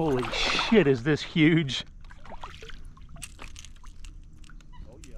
Holy shit, is this huge? Oh yeah.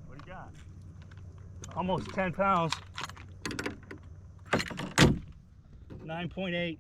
What do you got? Almost 10 pounds. 9.8.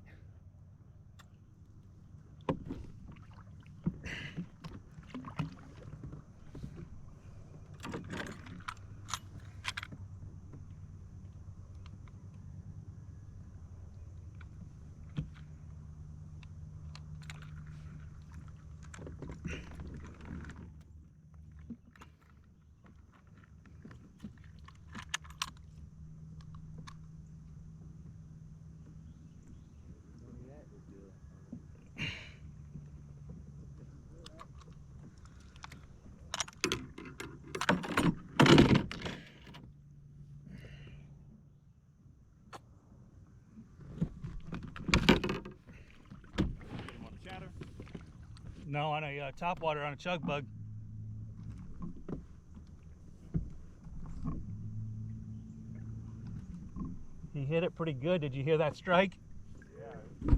No, on a top water on a chug bug. He hit it pretty good. Did you hear that strike? Yeah.